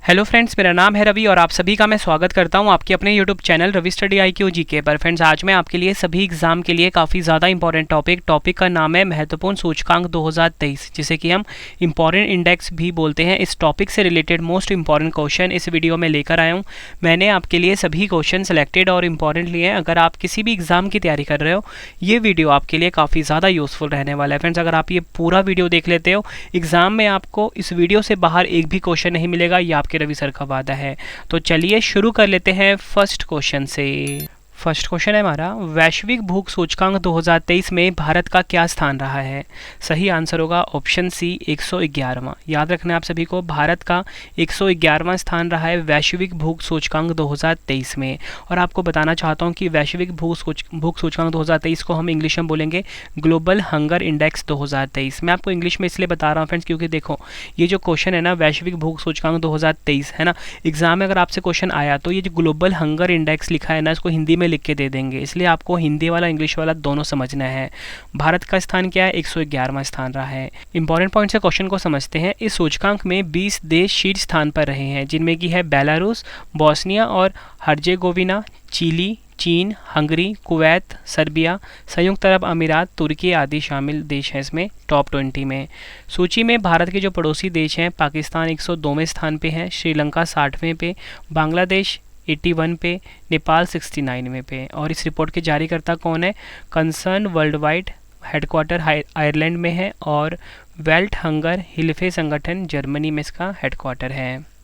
Hello friends, मेरा नाम है रवि और आप सभी का मैं स्वागत करता हूं आपके अपने YouTube channel Ravi study IQ GK पर। फ्रेंड्स, आज मैं आपके लिए सभी एग्जाम के लिए काफ़ी ज़्यादा इंपॉर्टेंट टॉपिक का नाम है महत्वपूर्ण सूचकांक 2023, जिसे कि हम इंपॉर्टेंट इंडेक्स भी बोलते हैं। इस टॉपिक से रिलेटेड मोस्ट इंपॉर्टेंट क्वेश्चन इस वीडियो में लेकर आया हूँ। मैंने आपके लिए सभी क्वेश्चन सेलेक्टेड और इम्पॉर्टेंट लिए हैं। अगर आप किसी भी एग्जाम की तैयारी कर रहे हो, ये वीडियो आपके लिए काफ़ी ज़्यादा यूजफुल रहने वाला है। फ्रेंड्स, अगर आप ये पूरा वीडियो देख लेते हो, एग्जाम में आपको इस वीडियो से बाहर एक भी क्वेश्चन नहीं मिलेगा, ये आपके रवि सर का वादा है। तो चलिए शुरू कर लेते हैं फर्स्ट क्वेश्चन से। फर्स्ट क्वेश्चन है हमारा, वैश्विक भूख सूचकांक 2023 में भारत का क्या स्थान रहा है? सही आंसर होगा ऑप्शन सी 111वां। याद रखना है आप सभी को, भारत का 111वां स्थान रहा है वैश्विक भूख सूचकांक 2023 में। और आपको बताना चाहता हूं कि वैश्विक भूख सूचकांक 2023 को हम इंग्लिश में बोलेंगे ग्लोबल हंगर इंडेक्स 2023। मैं आपको इंग्लिश में इसलिए बता रहा हूँ फ्रेंड्स, क्योंकि देखो ये जो क्वेश्चन है ना, वैश्विक भूख सूचकांक 2023 है ना, एग्जाम में अगर आपसे क्वेश्चन आया तो ये जो ग्लोबल हंगर इंडेक्स लिखा है ना, इसको हिंदी में लिख के दे देंगे, इसलिए आपको हिंदी वाला इंग्लिश वाला दोनों समझना है। भारत का स्थान क्या है? 111वां स्थान रहा है। इंपॉर्टेंट पॉइंट से क्वेश्चन को समझते हैं। इस सूचकांक में 20 देश शीर्ष स्थान पर रहे हैं, जिनमें की है बेलारूस, बोस्निया और हर्जेगोविना, चिली, चीन, हंगरी, कुवैत, सर्बिया, संयुक्त अरब अमीरात, तुर्की आदि शामिल देश हैं इसमें टॉप 20 में। सूची में भारत के जो पड़ोसी देश हैं, पाकिस्तान 102वें स्थान पे है, श्रीलंका 60वें पे, बांग्लादेश 81 पे, नेपाल 69वें पे। और इस रिपोर्ट के जारीकर्ता कौन है? Concern world wide, headquarter Ireland में है, और वेल्ट हंगर हिल्फे संगठन जर्मनी में इसका हेडक्वार्टर है।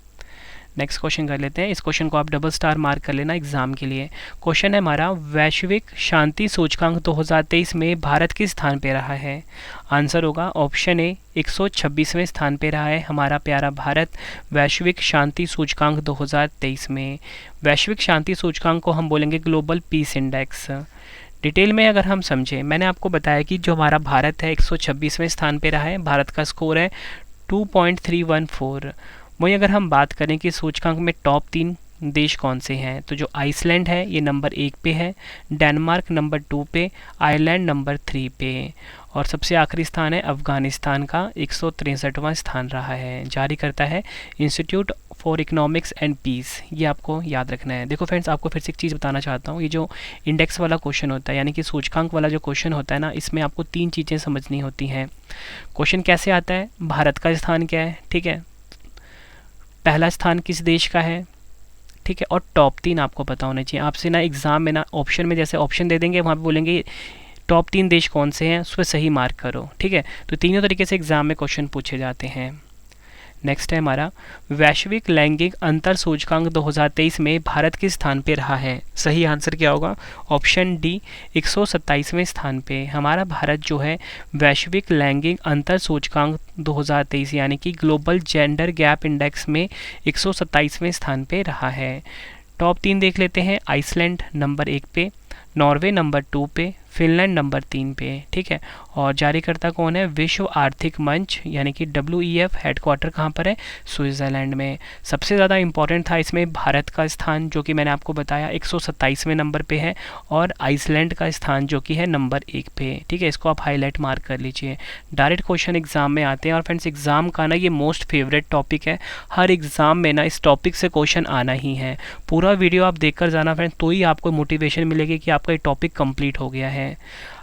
नेक्स्ट क्वेश्चन कर लेते हैं। इस क्वेश्चन को आप डबल स्टार मार्क कर लेना एग्जाम के लिए। क्वेश्चन है हमारा, वैश्विक शांति सूचकांक 2023 में भारत किस स्थान पे रहा है? आंसर होगा ऑप्शन ए 126वें स्थान पे रहा है हमारा प्यारा भारत वैश्विक शांति सूचकांक 2023 में। वैश्विक शांति सूचकांक को हम बोलेंगे ग्लोबल पीस इंडेक्स। डिटेल में अगर हम समझें, मैंने आपको बताया कि जो हमारा भारत है 126वें स्थान पे रहा है, भारत का स्कोर है 2.314। वहीं अगर हम बात करें कि सूचकांक में टॉप 3 देश कौन से हैं, तो जो आइसलैंड है ये नंबर 1 पे है, डेनमार्क नंबर 2 पे, आयरलैंड नंबर 3 पे, और सबसे आखिरी स्थान है अफगानिस्तान का 163वां स्थान रहा है। जारी करता है institute for economics and peace. ये आपको याद रखना है। देखो फ्रेंड्स, आपको फिर से एक चीज़ बताना चाहता हूँ, ये जो इंडेक्स वाला क्वेश्चन होता है, यानी कि सूचकांक वाला जो क्वेश्चन होता है ना, इसमें आपको 3 चीज़ें समझनी होती हैं। क्वेश्चन कैसे आता है? भारत का स्थान क्या है, ठीक है, पहला स्थान किस देश का है, ठीक है, और टॉप 3 आपको पता होने चाहिए। आपसे ना एग्जाम में ना ऑप्शन में जैसे ऑप्शन दे देंगे, वहाँ पे बोलेंगे टॉप 3 देश कौन से हैं, उस पर सही मार्क करो, ठीक है। तो तीनों तरीके से एग्जाम में क्वेश्चन पूछे जाते हैं। नेक्स्ट है हमारा, वैश्विक लैंगिक अंतर सूचकांक 2023 में भारत किस स्थान पे रहा है? सही आंसर क्या होगा? ऑप्शन डी 127वें स्थान पे हमारा भारत जो है वैश्विक लैंगिक अंतर सूचकांक 2023 यानी कि ग्लोबल जेंडर गैप इंडेक्स में 127वें स्थान पे रहा है। टॉप 3 देख लेते हैं। आइसलैंड नंबर 1 पे, नॉर्वे नंबर 2 पे, फिनलैंड नंबर 3 पे, ठीक है। और जारीकर्ता कौन है? विश्व आर्थिक मंच यानी कि WEF, हेडक्वार्टर कहाँ पर है? स्विट्ज़रलैंड में। सबसे ज़्यादा इंपॉर्टेंट था इसमें भारत का स्थान, जो कि मैंने आपको बताया 127वें नंबर पे है, और आइसलैंड का स्थान जो कि है नंबर 1 पे, ठीक है। इसको आप हाईलाइट मार्क कर लीजिए। डायरेक्ट क्वेश्चन एग्जाम में आते हैं, और फ्रेंड्स एग्जाम का ना ये मोस्ट फेवरेट टॉपिक है। हर एग्जाम में ना इस टॉपिक से क्वेश्चन आना ही है। पूरा वीडियो आप देख कर जाना फ्रेंड्स, तो ही आपको मोटिवेशन मिलेगी कि आपका ये टॉपिक कंप्लीट हो गया है।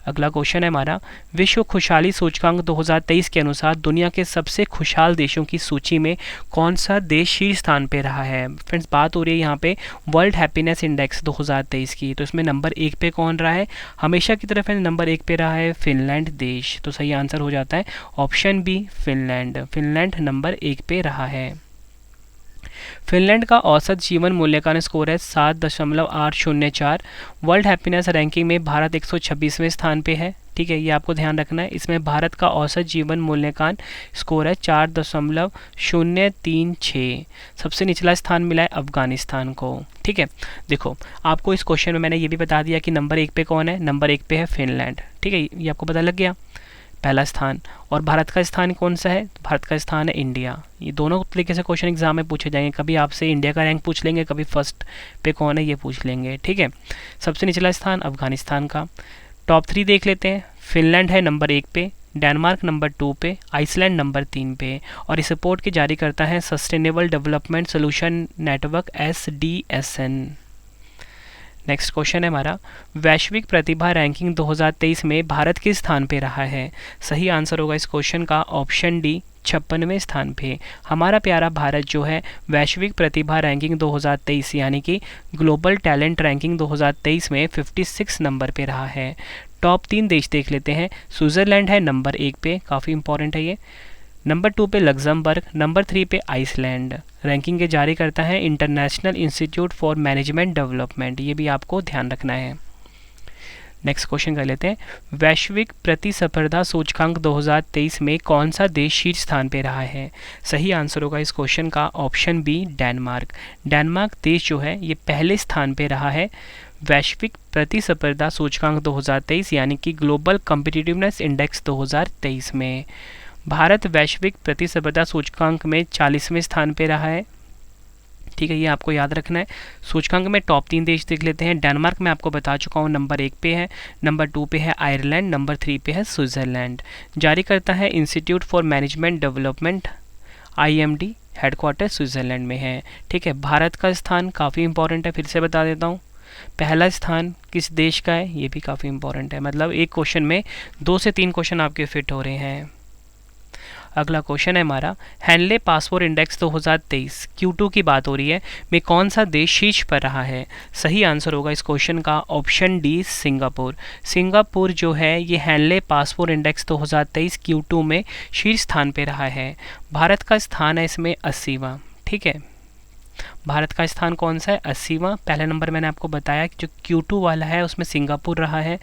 अगला क्वेश्चन है हमारा, विश्व खुशहाली सूचकांक 2023 के अनुसार दुनिया के सबसे खुशहाल देशों की सूची में कौन सा देश शीर्ष स्थान पे रहा है? फ्रेंड्स, बात हो रही है यहाँ पे वर्ल्ड हैप्पीनेस इंडेक्स 2023 की। तो इसमें नंबर 1 पे कौन रहा है? हमेशा की तरफ नंबर 1 पे रहा है फिनलैंड देश। तो सही आंसर हो जाता है option B Finland. Finland number 1 पे रहा है। फिनलैंड का औसत जीवन मूल्यांकन स्कोर है 7.804। वर्ल्ड हैप्पीनेस रैंकिंग में भारत 126वें स्थान पे है, ठीक है, ये आपको ध्यान रखना है। इसमें भारत का औसत जीवन मूल्यांकन स्कोर है 4.036। सबसे निचला स्थान मिला है अफगानिस्तान को, ठीक है। देखो, आपको इस क्वेश्चन में मैंने ये भी बता दिया कि नंबर 1 पे कौन है, नंबर 1 पे है फिनलैंड, ठीक है, ये आपको पता लग गया पहला स्थान। और भारत का स्थान कौन सा है? भारत का स्थान है इंडिया। ये दोनों तरीके से क्वेश्चन एग्जाम में पूछे जाएंगे, कभी आपसे इंडिया का रैंक पूछ लेंगे, कभी फर्स्ट पे कौन है ये पूछ लेंगे, ठीक है। सबसे निचला स्थान अफगानिस्तान का। टॉप 3 देख लेते हैं। फिनलैंड है नंबर 1 पे, डेनमार्क नंबर 2 पे, आइसलैंड नंबर 3 पे। और इस रिपोर्ट की जारी करता है sustainable development solution network SDSN। Next question है हमारा, वैश्विक प्रतिभा रैंकिंग 2023 में भारत किस स्थान पे रहा है? सही आंसर होगा इस क्वेश्चन का ऑप्शन डी, 56वें स्थान पे। हमारा प्यारा भारत जो है वैश्विक प्रतिभा रैंकिंग 2023 यानी कि ग्लोबल टैलेंट रैंकिंग 2023 में 56 नंबर पे रहा है। टॉप 3 देश देख लेते हैं। स्विट्ज़रलैंड है नंबर 1 पे, काफ़ी इंपॉर्टेंट है ये। नंबर 2 पे लग्जमबर्ग, नंबर 3 पे आइसलैंड। रैंकिंग के जारी करता है international institute for management development, ये भी आपको ध्यान रखना है। नेक्स्ट क्वेश्चन कर लेते हैं, वैश्विक प्रतिस्पर्धा सूचकांक 2023 में कौन सा देश शीर्ष स्थान पे रहा है? सही आंसर होगा इस क्वेश्चन का ऑप्शन बी, डेनमार्क। डेनमार्क देश जो है ये पहले स्थान पे रहा है वैश्विक प्रतिस्पर्धा सूचकांक 2023 यानी कि ग्लोबल कॉम्पिटिटिवनेस इंडेक्स 2023 में। भारत वैश्विक प्रतिस्पर्धा सूचकांक में 40वें स्थान पे रहा है। ठीक है, ये आपको याद रखना है। सूचकांक में टॉप 3 देश देख लेते हैं। डेनमार्क में आपको बता चुका हूँ नंबर 1 पे है, नंबर 2 पे है आयरलैंड, नंबर 3 पे है स्विट्ज़रलैंड। जारी करता है institute for management development, IMD, headquarter Switzerland में है। ठीक है, भारत का स्थान काफ़ी इंपॉर्टेंट है, फिर से बता देता हूँ। पहला स्थान किस देश का है, ये भी काफ़ी इंपॉर्टेंट है। मतलब एक क्वेश्चन में 2 से 3 क्वेश्चन आपके फिट हो रहे हैं। अगला क्वेश्चन है हमारा, हैनले पासपोर्ट इंडेक्स 2023 Q2 की बात हो रही है में कौन सा देश शीर्ष पर रहा है? सही आंसर होगा इस क्वेश्चन का ऑप्शन डी, सिंगापुर। सिंगापुर जो है ये हैनले पासपोर्ट इंडेक्स 2023 Q2 में शीर्ष स्थान पे रहा है। भारत का स्थान है इसमें 80वां। ठीक है, भारत का स्थान कौन सा है? 80वां। पहला नंबर मैंने आपको बताया कि जो Q2 वाला है उसमें सिंगापुर रहा है।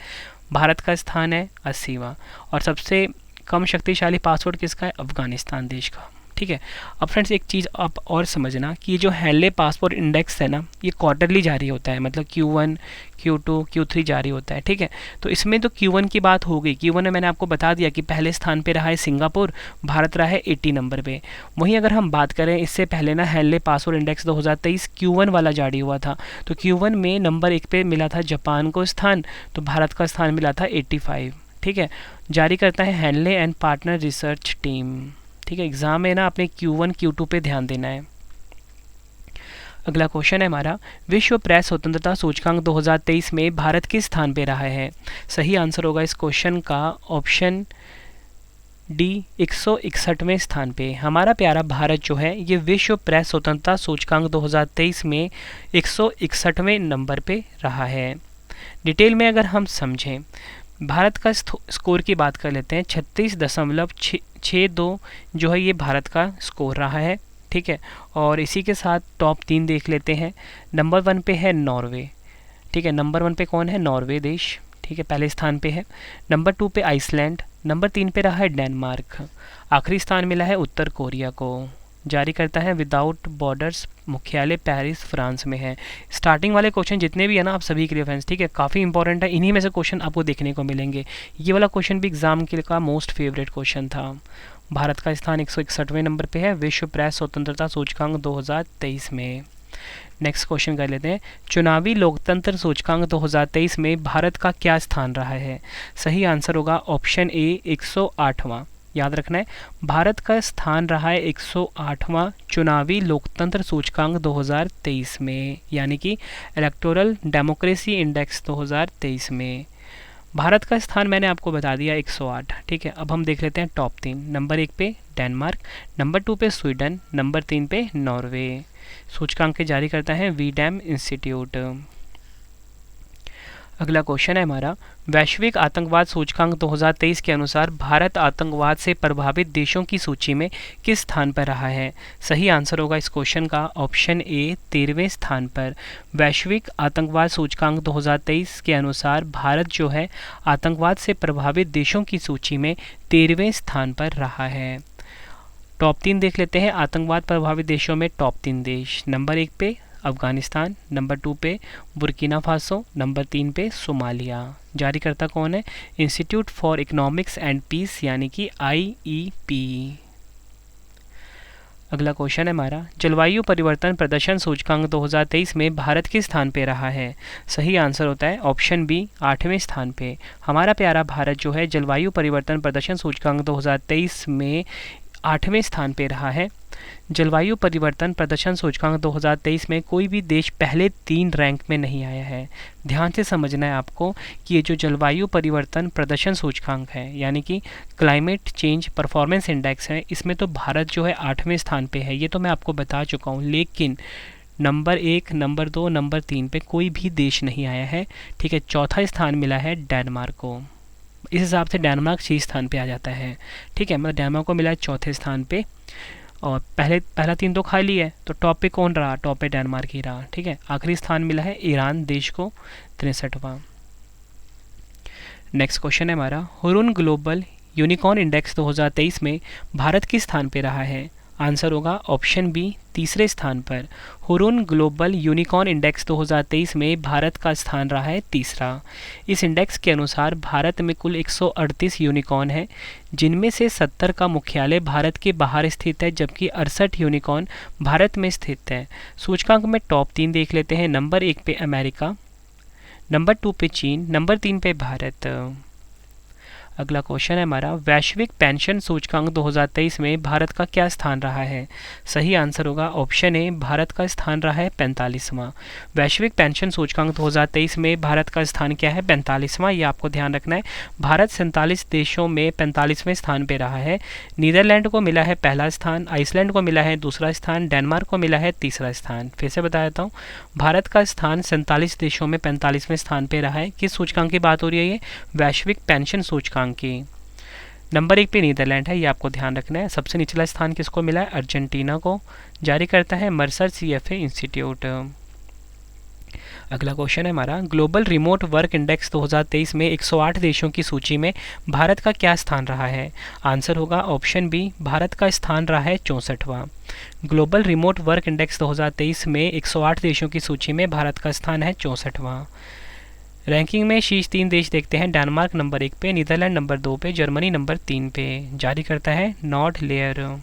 भारत का स्थान है 80वां। और सबसे कम शक्तिशाली पासपोर्ट किसका है? अफगानिस्तान देश का। ठीक है, अब फ्रेंड्स एक चीज़ आप और समझना कि ये जो हैनले पासपोर्ट इंडेक्स है ना, ये क्वार्टरली जारी होता है, मतलब Q1, Q2, Q3 जारी होता है। ठीक है, तो इसमें तो Q1 की बात हो गई। Q1 में मैंने आपको बता दिया कि पहले स्थान पे रहा है सिंगापुर, भारत रहा है 80 नंबर पे। वहीं अगर हम बात करें इससे पहले ना, हैनले पासपोर्ट इंडेक्स 2023 Q1 वाला जारी हुआ था, तो Q1 में नंबर 1 पे मिला था जापान को स्थान, तो भारत का स्थान मिला था 85। ठीक है, जारी करता है Henle and partner research team. ठीक है, एग्जाम में ना अपने Q1, Q2 पे ध्यान देना है। अगला क्वेश्चन है हमारा, विश्व प्रेस स्वतंत्रता सूचकांक 2023 में भारत किस स्थान पे रहा है? सही आंसर होगा इस क्वेश्चन का ऑप्शन डी, 161वें स्थान पे। हमारा प्यारा भारत जो है ये विश्व प्रेस स्वतंत्रता सूचकांक 2023 में 161वें नंबर पे रहा है। डिटेल में अगर हम समझें, भारत का स्कोर की बात कर लेते हैं। 36.62 जो है ये भारत का स्कोर रहा है। ठीक है, और इसी के साथ टॉप 3 देख लेते हैं। नंबर 1 पे है नॉर्वे। ठीक है, नंबर 1 पे कौन है? नॉर्वे देश। ठीक है, पहले स्थान पे है। नंबर 2 पे आइसलैंड, नंबर 3 पे रहा है डेनमार्क। आखिरी स्थान मिला है उत्तर कोरिया को। जारी करता है विदाउट बॉर्डर्स, मुख्यालय पेरिस फ्रांस में है। स्टार्टिंग वाले क्वेश्चन जितने भी है ना आप सभी के लिए फ्रेंड्स, ठीक है, काफ़ी इंपॉर्टेंट है। इन्हीं में से क्वेश्चन आपको देखने को मिलेंगे। ये वाला क्वेश्चन भी एग्जाम के का मोस्ट फेवरेट क्वेश्चन था। भारत का स्थान 161वें नंबर पे है विश्व प्रेस स्वतंत्रता सूचकांक 2023 में। नेक्स्ट क्वेश्चन कर लेते हैं, चुनावी लोकतंत्र सूचकांक 2023 में भारत का क्या स्थान रहा है? सही आंसर होगा ऑप्शन ए, 108वां। याद रखना है, भारत का स्थान रहा है 108वां चुनावी लोकतंत्र सूचकांक 2023 में, यानी कि इलेक्टोरल डेमोक्रेसी इंडेक्स 2023 में। भारत का स्थान मैंने आपको बता दिया 108। ठीक है, अब हम देख लेते हैं टॉप 3। नंबर 1 पे डेनमार्क, नंबर 2 पे स्वीडन, नंबर 3 पे नॉर्वे। सूचकांक के जारी करता है वीडैम इंस्टीट्यूट। अगला क्वेश्चन है हमारा, वैश्विक आतंकवाद सूचकांक 2023 के अनुसार भारत आतंकवाद से प्रभावित देशों की सूची में किस स्थान पर रहा है? सही आंसर होगा इस क्वेश्चन का ऑप्शन ए, 13वें स्थान पर। वैश्विक आतंकवाद सूचकांक 2023 के अनुसार भारत जो है आतंकवाद से प्रभावित देशों की सूची में 13वें स्थान पर रहा है। टॉप 3 देख लेते हैं आतंकवाद प्रभावित देशों में। टॉप 3 देश, नंबर 1 पे अफगानिस्तान, नंबर 2 पे बुर्किना फासो, नंबर 3 पे सोमालिया। जारी करता कौन है? Institute for economics and peace यानी कि IEP। अगला क्वेश्चन है हमारा, जलवायु परिवर्तन प्रदर्शन सूचकांक 2023 में भारत किस स्थान पे रहा है? सही आंसर होता है ऑप्शन बी, 8वें स्थान पे। हमारा प्यारा भारत जो है जलवायु परिवर्तन प्रदर्शन सूचकांक 2023 में 8वें स्थान पे रहा है। जलवायु परिवर्तन प्रदर्शन सूचकांक 2023 में कोई भी देश पहले 3 रैंक में नहीं आया है। ध्यान से समझना है आपको कि ये जो जलवायु परिवर्तन प्रदर्शन सूचकांक है यानी कि क्लाइमेट चेंज परफॉर्मेंस इंडेक्स है, इसमें तो भारत जो है 8वें स्थान पे है, ये तो मैं आपको बता चुका हूँ। लेकिन नंबर 1, नंबर 2, नंबर 3 पे कोई भी देश नहीं आया है। ठीक है, चौथा स्थान मिला है डेनमार्क को। इस हिसाब से डेनमार्क 6 स्थान पे आ जाता है। ठीक है, मतलब डेनमार्क को मिला है चौथे स्थान पे और पहला 3 तो खाली है, तो टॉप पे कौन रहा? टॉप पे डेनमार्क ही रहा। ठीक है, आखिरी स्थान मिला है ईरान देश को, 63वां। नेक्स्ट क्वेश्चन है हमारा, हुरुन ग्लोबल यूनिकॉर्न इंडेक्स 2023 में भारत किस स्थान पे रहा है? आंसर होगा ऑप्शन बी, 3रे स्थान पर। हुरुन ग्लोबल यूनिकॉर्न इंडेक्स 2023 में भारत का स्थान रहा है 3रा। इस इंडेक्स के अनुसार भारत में कुल 138 यूनिकॉर्न है, जिनमें से 70 का मुख्यालय भारत के बाहर स्थित है, जबकि 68 यूनिकॉर्न भारत में स्थित है। सूचकांक में टॉप 3 देख लेते हैं। नंबर 1 पे अमेरिका, नंबर 2 पे चीन, नंबर 3 पे भारत। अगला क्वेश्चन है हमारा, वैश्विक पेंशन सूचकांक 2023 में भारत का क्या स्थान रहा है? सही आंसर होगा ऑप्शन ए, भारत का स्थान रहा है 45वां। वैश्विक पेंशन सूचकांक 2023 में भारत का स्थान क्या है? 45वां। ये आपको ध्यान रखना है। भारत 47 देशों में 45वें स्थान पे रहा है। नीदरलैंड को मिला है पहला स्थान, आइसलैंड को मिला है 2रा स्थान, डेनमार्क को मिला है 3रा स्थान। फिर से बता देता हूँ, भारत का स्थान 47 देशों में 45वें स्थान पे रहा है। किस सूचकांक की बात हो रही है? ये वैश्विक पेंशन सूचकांक की। नंबर 1 पे नीदरलैंड है, ये आपको ध्यान रखना है। सबसे निचला स्थान किसको मिला है? अर्जेंटीना को। जारी करता है मर्सर CFA इंस्टीट्यूट। अगला क्वेश्चन है हमारा, ग्लोबल रिमोट वर्क इंडेक्स 2023 में 108 देशों की सूची में भारत का क्या स्थान रहा है? आंसर होगा ऑप्शन बी, भारत का स्थान रहा है 64वां। ग्लोबल रिमोट वर्क इंडेक्स 2023 में 108 देशों की सूची में भारत का स्थान है 64वां। रैंकिंग में शीर्ष 3 देश देखते हैं। डेनमार्क नंबर 1 पे, नीदरलैंड नंबर 2 पे, जर्मनी नंबर 3 पे। जारी करता है नॉर्ड लेयर।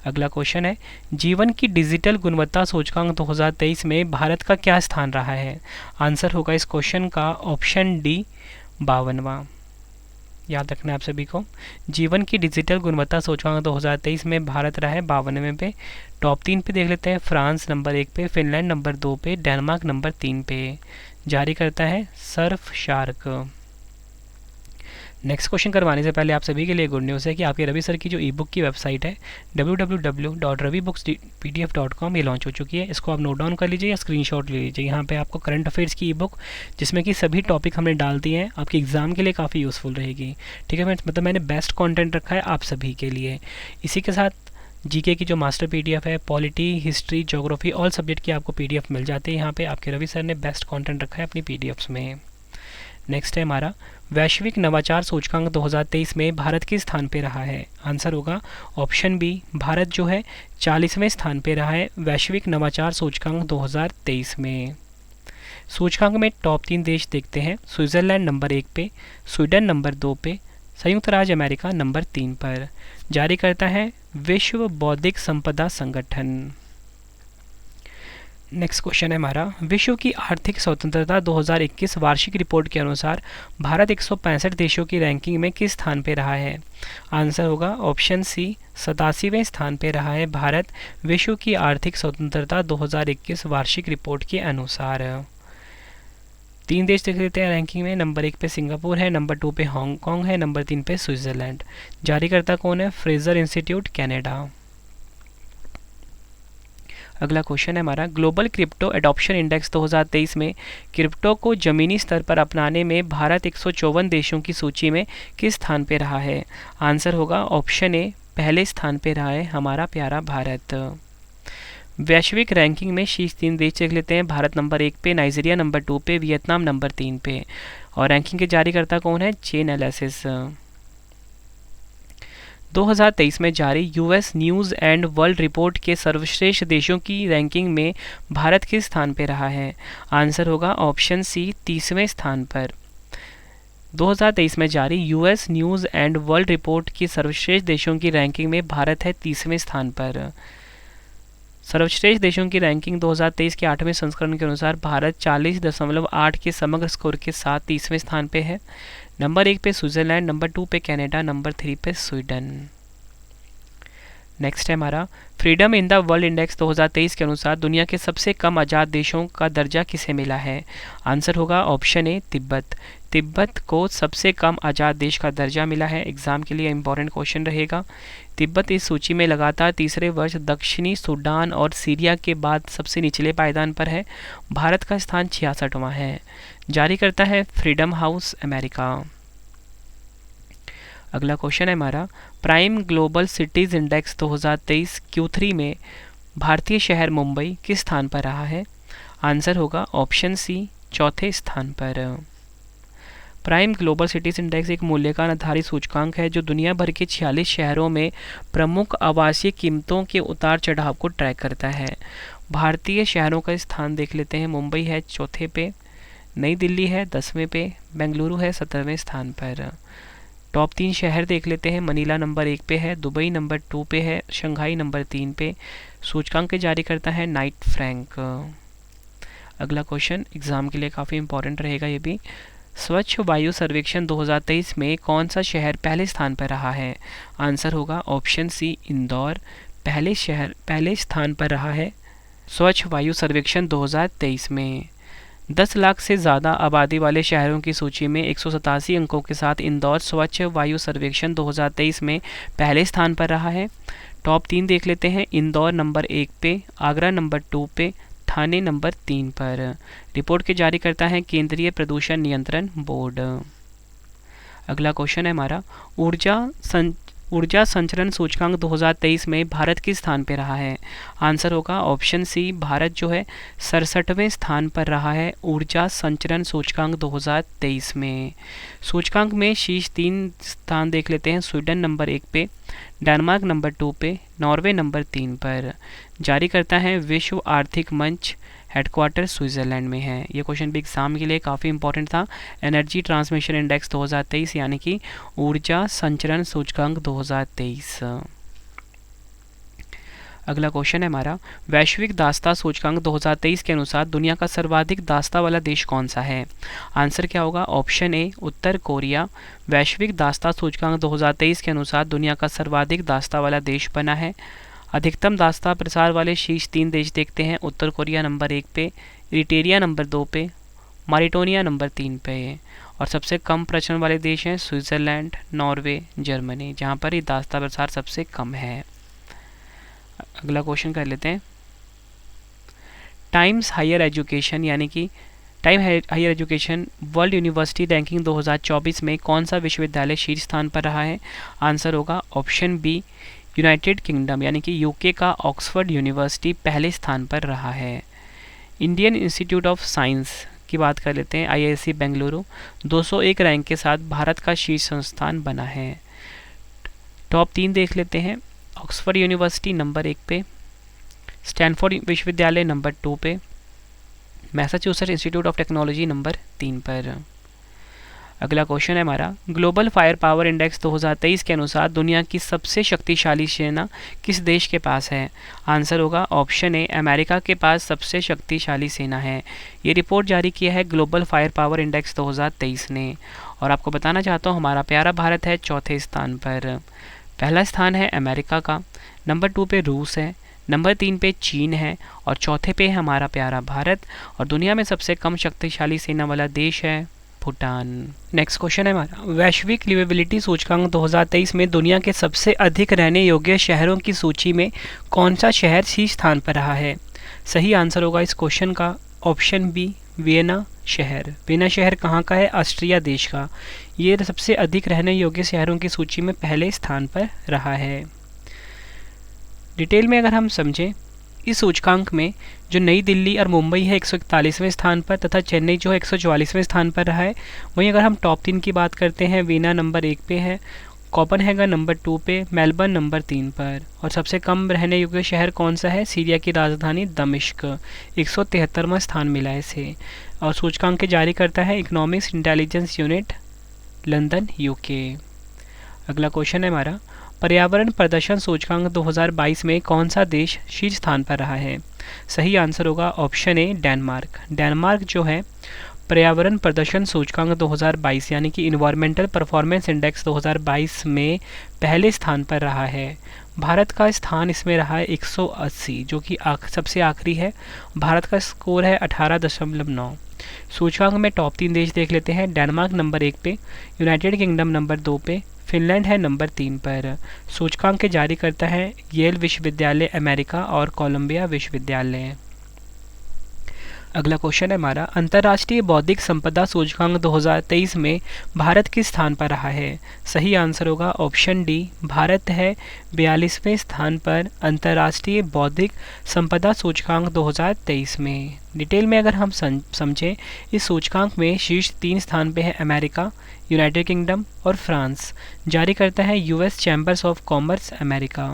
अगला क्वेश्चन है, जीवन की डिजिटल गुणवत्ता सूचकांक 2023 में भारत का क्या स्थान रहा है? आंसर होगा इस क्वेश्चन का ऑप्शन डी, 52वां। याद रखना है आप सभी को। जीवन की डिजिटल गुणवत्ता सूचकांक 2023 में भारत रहा है 52वें पे। टॉप 3 पे देख लेते हैं, फ्रांस नंबर 1 पे, फिनलैंड नंबर 2 पे, डेनमार्क नंबर 3 पे। जारी करता है सर्फ शार्क। नेक्स्ट क्वेश्चन करवाने से पहले आप सभी के लिए गुड न्यूज़ है कि आपके रवि सर की जो ई बुक की वेबसाइट है www.ravibookspdf.com ये लॉन्च हो चुकी है। इसको आप नोट डाउन कर लीजिए या स्क्रीनशॉट ले लीजिए। यहाँ पे आपको करंट अफेयर्स की ई बुक, जिसमें कि सभी टॉपिक हमने डाल दिए हैं, आपके एग्जाम के लिए काफ़ी यूज़फुल रहेगी। ठीक है फ्रेंड्स, मतलब मैंने बेस्ट कॉन्टेंट रखा है आप सभी के लिए। इसी के साथ जीके की जो मास्टर PDF है, polity, history, geography, all subject की आपको PDF मिल जाती है। यहाँ पे आपके रवि सर ने बेस्ट कंटेंट रखा है अपनी PDFs में। नेक्स्ट है हमारा, वैश्विक नवाचार सूचकांक 2023 में भारत किस स्थान पे रहा है? आंसर होगा ऑप्शन बी, भारत जो है 40वें स्थान पे रहा है वैश्विक नवाचार सूचकांक 2023 में। सूचकांक में टॉप 3 देश देखते हैं। स्विट्ज़रलैंड नंबर 1 पे, स्वीडन नंबर 2 पे, संयुक्त राज्य अमेरिका नंबर 3 पर। जारी करता है विश्व बौद्धिक संपदा संगठन। नेक्स्ट क्वेश्चन है हमारा, विश्व की आर्थिक स्वतंत्रता 2021 वार्षिक रिपोर्ट के अनुसार भारत 165 देशों की रैंकिंग में किस स्थान पे रहा है? आंसर होगा ऑप्शन सी, 87वें स्थान पे रहा है भारत विश्व की आर्थिक स्वतंत्रता 2021 वार्षिक रिपोर्ट के अनुसार। 3 देश देख लेते हैं रैंकिंग में। नंबर 1 पे सिंगापुर है, नंबर 2 पे हांगकांग है, नंबर 3 पे स्विट्ज़रलैंड। जारी करता कौन है? Fraser institute Canada. अगला क्वेश्चन है हमारा, ग्लोबल क्रिप्टो एडॉप्शन इंडेक्स 2023 में क्रिप्टो को ज़मीनी स्तर पर अपनाने में भारत 154 देशों की सूची में किस स्थान पे रहा है? आंसर होगा ऑप्शन ए, पहले स्थान पे रहा है हमारा प्यारा भारत। वैश्विक रैंकिंग में शीर्ष 3 देश देख लेते हैं। भारत नंबर 1 पे, नाइजीरिया नंबर 2 पे, वियतनाम नंबर 3 पे। और रैंकिंग के जारीकर्ता कौन है? Chainalysis। 2023 में जारी US news and world report के सर्वश्रेष्ठ देशों की रैंकिंग में भारत किस स्थान पर रहा है? आंसर होगा ऑप्शन सी, 30वें स्थान पर। 2023 में जारी US news and world report की सर्वश्रेष्ठ देशों की रैंकिंग में भारत है 30वें स्थान पर। सर्वश्रेष्ठ देशों की रैंकिंग 2023 के 8वें संस्करण के अनुसार भारत 40.8 के समग्र स्कोर के साथ 30वें स्थान पे है। नंबर 1 पे स्विट्जरलैंड, नंबर 2 पे कनाडा, नंबर 3 पे स्वीडन। नेक्स्ट है हमारा freedom in the world index 2023 के अनुसार दुनिया के सबसे कम आज़ाद देशों का दर्जा किसे मिला है? आंसर होगा ऑप्शन ए तिब्बत। तिब्बत को सबसे कम आज़ाद देश का दर्जा मिला है। एग्जाम के लिए इंपॉर्टेंट क्वेश्चन रहेगा। तिब्बत इस सूची में लगातार तीसरे वर्ष दक्षिणी सूडान और सीरिया के बाद सबसे निचले पायदान पर है। भारत का स्थान 66वां है। जारी करता है फ्रीडम हाउस अमेरिका। अगला क्वेश्चन है हमारा prime global cities index 2023 Q3 में भारतीय शहर मुंबई किस स्थान पर रहा है? आंसर होगा ऑप्शन सी चौथे स्थान पर। प्राइम ग्लोबल सिटीज़ इंडेक्स एक मूल्यांकन आधारित सूचकांक है जो दुनिया भर के 46 शहरों में प्रमुख आवासीय कीमतों के उतार चढ़ाव को ट्रैक करता है। भारतीय शहरों का स्थान देख लेते हैं। मुंबई है चौथे पे, नई दिल्ली है 10वें पे, बेंगलुरु है 17वें स्थान पर। टॉप 3 शहर देख लेते हैं। मनीला नंबर 1 पे है, दुबई नंबर 2 पे है, शंघाई नंबर 3 पे। सूचकांक जारी करता है नाइट फ्रैंक। अगला क्वेश्चन एग्जाम के लिए काफ़ी इंपॉर्टेंट रहेगा ये भी। स्वच्छ वायु सर्वेक्षण 2023 में कौन सा शहर पहले स्थान पर रहा है? आंसर होगा ऑप्शन सी इंदौर पहले स्थान पर रहा है स्वच्छ वायु सर्वेक्षण 2023 में। 10 लाख से ज़्यादा आबादी वाले शहरों की सूची में 187 अंकों के साथ इंदौर स्वच्छ वायु सर्वेक्षण 2023 में पहले स्थान पर रहा है। टॉप 3 देख लेते हैं। इंदौर नंबर 1 पे, आगरा नंबर 2 पे, ठाणे नंबर 3 पर। रिपोर्ट के जारी करता है केंद्रीय प्रदूषण नियंत्रण बोर्ड। अगला क्वेश्चन है हमारा ऊर्जा संचरण सूचकांक 2023 में भारत किस स्थान पर रहा है? आंसर होगा ऑप्शन सी भारत जो है 67वें स्थान पर रहा है ऊर्जा संचरण सूचकांक 2023 में। सूचकांक में शीर्ष 3 स्थान देख लेते हैं। स्वीडन नंबर 1 पे, डेनमार्क नंबर 2 पे, नॉर्वे नंबर 3 पर। जारी करता है विश्व आर्थिक मंच, हेडक्वार्टर स्विट्जरलैंड में है। ये क्वेश्चन भी एग्जाम के लिए काफ़ी इंपॉर्टेंट था। एनर्जी ट्रांसमिशन इंडेक्स 2023 यानी कि ऊर्जा संचरण सूचकांक 2023। अगला क्वेश्चन है हमारा वैश्विक दासता सूचकांक 2023 के अनुसार दुनिया का सर्वाधिक दासता वाला देश कौन सा है? आंसर क्या होगा? ऑप्शन ए उत्तर कोरिया वैश्विक दासता सूचकांक 2023 के अनुसार दुनिया का सर्वाधिक दासता वाला देश बना है। अधिकतम दासता प्रसार वाले शीर्ष 3 देश देखते हैं। उत्तर कोरिया नंबर 1 पे, इरिट्रिया नंबर 2 पे, मॉरिटानिया नंबर 3 पे और सबसे कम प्रचलन वाले देश हैं स्विट्ज़रलैंड, नॉर्वे, जर्मनी, जहाँ पर ये दासता प्रसार सबसे कम है। अगला क्वेश्चन कर लेते हैं। टाइम्स हायर एजुकेशन यानी कि time higher education world university ranking 2024 में कौन सा विश्वविद्यालय शीर्ष स्थान पर रहा है? आंसर होगा ऑप्शन बी यूनाइटेड किंगडम यानी कि यूके का ऑक्सफोर्ड यूनिवर्सिटी पहले स्थान पर रहा है। इंडियन इंस्टीट्यूट ऑफ साइंस की बात कर लेते हैं। आईआईएससी बेंगलुरु 201 रैंक के साथ भारत का शीर्ष संस्थान बना है। टॉप 3 देख लेते हैं। ऑक्सफोर्ड यूनिवर्सिटी नंबर 1 पे, स्टैनफोर्ड विश्वविद्यालय नंबर 2 पे, Massachusetts institute of technology number 3 पर। अगला क्वेश्चन है हमारा ग्लोबल फायर पावर इंडेक्स 2023 के अनुसार दुनिया की सबसे शक्तिशाली सेना किस देश के पास है? आंसर होगा ऑप्शन ए अमेरिका के पास सबसे शक्तिशाली सेना है। ये रिपोर्ट जारी किया है ग्लोबल फायर पावर इंडेक्स 2023 ने। और आपको बताना चाहता हूँ हमारा प्यारा भारत है चौथे स्थान पर। पहला स्थान है अमेरिका का, नंबर 2 पे रूस है, नंबर 3 पे चीन है और चौथे पे है हमारा प्यारा भारत। और दुनिया में सबसे कम शक्तिशाली सेना वाला देश है भूटान। नेक्स्ट क्वेश्चन है हमारा वैश्विक लिवेबिलिटी सूचकांक 2023 में दुनिया के सबसे अधिक रहने योग्य शहरों की सूची में कौन सा शहर शीर्ष स्थान पर रहा है? सही आंसर होगा इस क्वेश्चन का ऑप्शन बी वियना शहर। वियना शहर कहाँ का है? ऑस्ट्रिया देश का। ये सबसे अधिक रहने योग्य शहरों की सूची में पहले स्थान पर रहा है। डिटेल में अगर हम समझें इस सूचकांक में जो नई दिल्ली और मुंबई है 141वें स्थान पर तथा चेन्नई जो है 144वें स्थान पर रहा है। वहीं अगर हम टॉप 3 की बात करते हैं वियना नंबर 1 पे है, कोपेनहेगन नंबर 2 पे, मेलबर्न नंबर 3 पर। और सबसे कम रहने योग्य शहर कौन सा है? सीरिया की राजधानी दमिश्क 173वां स्थान मिला है इसे। और सूचकांक जारी करता है economics intelligence unit London, UK. अगला क्वेश्चन है हमारा, पर्यावरण प्रदर्शन सूचकांक 2022 में कौन सा देश शीर्ष स्थान पर रहा है? सही आंसर होगा ऑप्शन ए, डेनमार्क। डेनमार्क जो है पर्यावरण प्रदर्शन सूचकांक 2022 यानी कि इन्वायरमेंटल परफॉर्मेंस इंडेक्स 2022 में पहले स्थान पर रहा है। भारत का स्थान इसमें रहा है 180, जो कि सबसे आखिरी है। भारत का स्कोर है 18.9। सूचकांक में टॉप 3 देश देख लेते हैं। डेनमार्क नंबर 1 पे, यूनाइटेड किंगडम नंबर 2 पे, फिनलैंड है नंबर 3 पर। सूचकांक के जारी करता है येल विश्वविद्यालय अमेरिका और कोलंबिया विश्वविद्यालय। अगला क्वेश्चन है हमारा, अंतर्राष्ट्रीय बौद्धिक संपदा सूचकांक 2023 में भारत किस स्थान पर रहा है? सही आंसर होगा ऑप्शन डी, भारत है 42वें स्थान पर अंतर्राष्ट्रीय बौद्धिक संपदा सूचकांक 2023 में। डिटेल में अगर हम समझें, इस सूचकांक में शीर्ष 3 स्थान पे है अमेरिका, यूनाइटेड किंगडम और फ्रांस। जारी करता है US chambers of commerce America.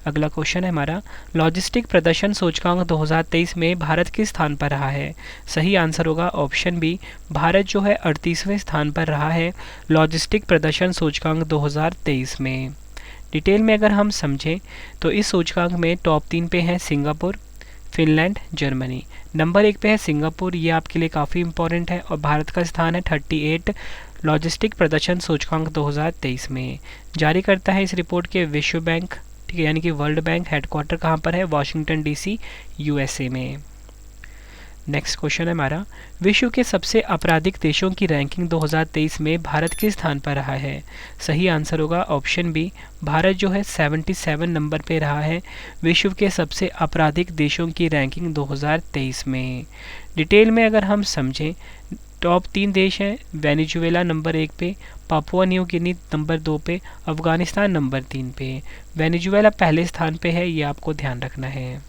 अगला क्वेश्चन है हमारा, लॉजिस्टिक प्रदर्शन सूचकांक 2023 में भारत किस स्थान पर रहा है? सही आंसर होगा ऑप्शन बी, भारत जो है 38वें स्थान पर रहा है लॉजिस्टिक प्रदर्शन सूचकांक 2023 में। डिटेल में अगर हम समझें तो इस सूचकांक में टॉप 3 पे हैं सिंगापुर, फिनलैंड, जर्मनी। नंबर 1 पे है सिंगापुर, ये आपके लिए काफ़ी इंपॉर्टेंट है, और भारत का स्थान है 38 लॉजिस्टिक प्रदर्शन सूचकांक 2023 में। जारी करता है इस रिपोर्ट के विश्व बैंक, ठीक है, यानी कि वर्ल्ड बैंक। हेडक्वार्टर कहाँ पर है? वाशिंगटन डीसी, यूएसए में। नेक्स्ट क्वेश्चन है हमारा, विश्व के सबसे आपराधिक देशों की रैंकिंग 2023 में भारत किस स्थान पर रहा है? सही आंसर होगा ऑप्शन बी, भारत जो है 77 नंबर पे रहा है विश्व के सबसे आपराधिक देशों की रैंकिंग 2023 में। डिटेल में अगर हम समझें, टॉप 3 देश हैं, वेनेजुएला नंबर 1 पे, पापुआ न्यू गिनी नंबर 2 पे, अफगानिस्तान नंबर 3 पे। वेनेजुएला पहले स्थान पे है, ये आपको ध्यान रखना है।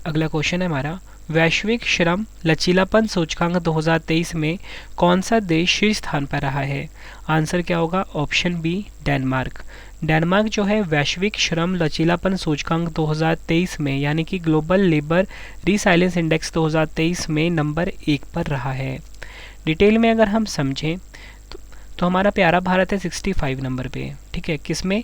अगला क्वेश्चन है हमारा, वैश्विक श्रम लचीलापन सूचकांक 2023 में कौन सा देश शीर्ष स्थान पर रहा है? आंसर क्या होगा? Option B, Denmark. डेनमार्क जो है वैश्विक श्रम लचीलापन सूचकांक 2023 में यानी कि ग्लोबल लेबर रिसाइलेंस इंडेक्स 2023 में नंबर 1 पर रहा है। डिटेल में अगर हम समझें तो हमारा प्यारा भारत है 65 नंबर पे, ठीक है, किसमें?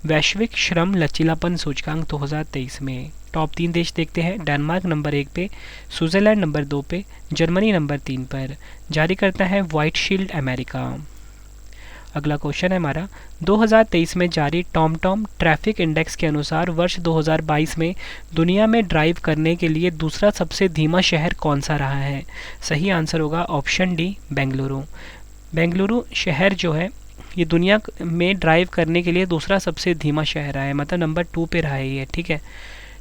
वैश्विक श्रम लचीलापन सूचकांक 2023 में। टॉप 3 देश देखते हैं, डेनमार्क नंबर 1 पे, स्विट्जरलैंड नंबर 2 पे, जर्मनी नंबर 3 पर। जारी करता है व्हाइट शील्ड अमेरिका। अगला क्वेश्चन है हमारा, 2023 में जारी टॉमटॉम ट्रैफिक इंडेक्स के अनुसार वर्ष 2022 में दुनिया में ड्राइव करने के लिए दूसरा सबसे धीमा शहर कौन सा रहा है? सही आंसर होगा ऑप्शन डी, बेंगलुरु। बेंगलुरु शहर जो है ये दुनिया में ड्राइव करने के लिए दूसरा सबसे धीमा शहर रहा है, मतलब नंबर 2 पे रहा है ये, ठीक है।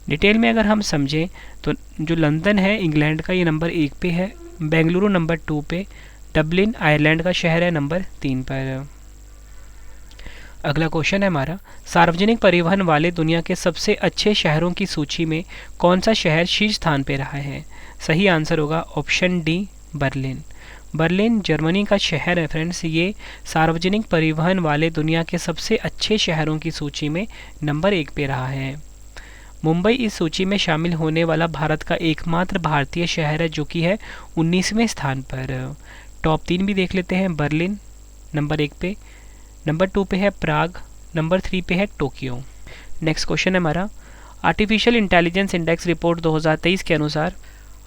डिटेल में अगर हम समझें तो जो लंदन है इंग्लैंड का, ये नंबर 1 पे है, बेंगलुरु नंबर 2 पे, डबलिन आयरलैंड का शहर है नंबर 3 पर। अगला क्वेश्चन है हमारा, सार्वजनिक परिवहन वाले दुनिया के सबसे अच्छे शहरों की सूची में कौन सा शहर शीर्ष स्थान पर रहा है? सही आंसर होगा option D, Berlin. Berlin Germany का शहर है फ्रेंड्स, ये सार्वजनिक परिवहन वाले दुनिया के सबसे अच्छे शहरों की सूची में नंबर 1 पे रहा है। मुंबई इस सूची में शामिल होने वाला भारत का एकमात्र भारतीय शहर है, जो कि है 19वें स्थान पर। टॉप 3 भी देख लेते हैं, बर्लिन नंबर 1 पे, नंबर 2 पे है प्राग, नंबर 3 पे है टोक्यो। नेक्स्ट क्वेश्चन है हमारा, आर्टिफिशियल इंटेलिजेंस इंडेक्स रिपोर्ट 2023 के अनुसार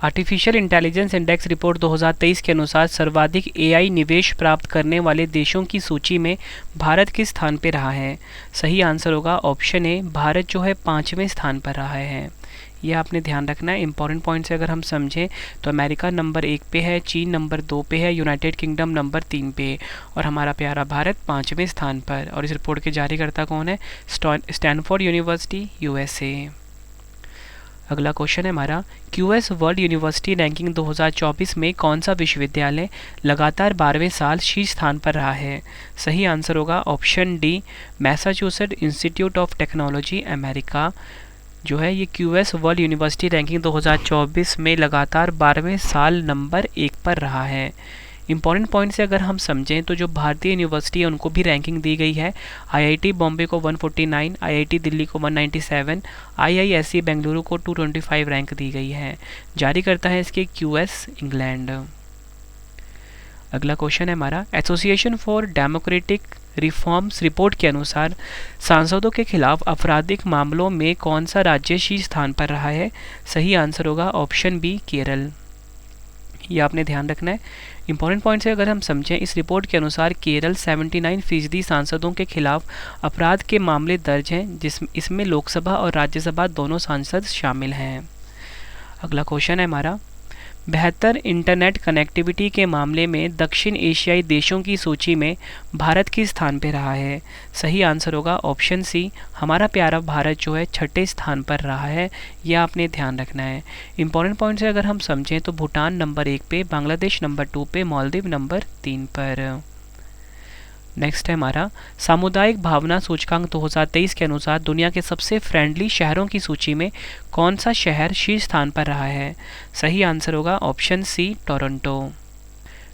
आर्टिफिशियल इंटेलिजेंस इंडेक्स रिपोर्ट 2023 के अनुसार सर्वाधिक एआई निवेश प्राप्त करने वाले देशों की सूची में भारत किस स्थान पर रहा है? सही आंसर होगा ऑप्शन ए, भारत जो है 5वें स्थान पर रहा है। यह आपने ध्यान रखना है। इंपॉर्टेंट पॉइंट से अगर हम समझें तो अमेरिका नंबर 1 पे है, चीन नंबर 2 पे है, यूनाइटेड किंगडम नंबर 3 पे, और हमारा प्यारा भारत 5वें स्थान पर। और इस रिपोर्ट के जारीकर्ता कौन है? Stanford university, USA. अगला क्वेश्चन है हमारा, क्यूएस वर्ल्ड यूनिवर्सिटी रैंकिंग 2024 में कौन सा विश्वविद्यालय लगातार 12वें साल शीर्ष स्थान पर रहा है? सही आंसर होगा option D, Massachusetts institute of technology America जो है ये क्यूएस वर्ल्ड यूनिवर्सिटी रैंकिंग 2024 में लगातार 12वें साल नंबर 1 पर रहा है। इंपॉर्टेंट पॉइंट से अगर हम समझें तो जो भारतीय यूनिवर्सिटी है उनको भी रैंकिंग दी गई है। आईआईटी बॉम्बे को 149, आईआईटी दिल्ली को 197, आईआईएससी बेंगलुरु को 225 रैंक दी गई है। जारी करता है इसके क्यूएस इंग्लैंड। अगला क्वेश्चन है हमारा, association for democratic reforms report के अनुसार सांसदों के खिलाफ आपराधिक मामलों में कौन सा राज्य शीर्ष स्थान पर रहा है? सही आंसर होगा ऑप्शन बी, केरल। ये आपने ध्यान रखना है। इंपॉर्टेंट पॉइंट है, अगर हम समझें, इस रिपोर्ट के अनुसार केरल 79% सांसदों के खिलाफ अपराध के मामले दर्ज हैं, इसमें लोकसभा और राज्यसभा दोनों सांसद शामिल हैं। अगला क्वेश्चन है हमारा, बेहतर इंटरनेट कनेक्टिविटी के मामले में दक्षिण एशियाई देशों की सूची में भारत किस स्थान पर रहा है? सही आंसर होगा ऑप्शन सी, हमारा प्यारा भारत जो है 6ठे स्थान पर रहा है। यह आपने ध्यान रखना है। इंपॉर्टेंट पॉइंट्स है, अगर हम समझें तो भूटान नंबर 1 पे, बांग्लादेश नंबर 2 पे, मालदीव नंबर 3 पर। नेक्स्ट है हमारा, सामुदायिक भावना सूचकांक 2023 के अनुसार दुनिया के सबसे फ्रेंडली शहरों की सूची में कौन सा शहर शीर्ष स्थान पर रहा है? सही आंसर होगा ऑप्शन सी, टोरंटो।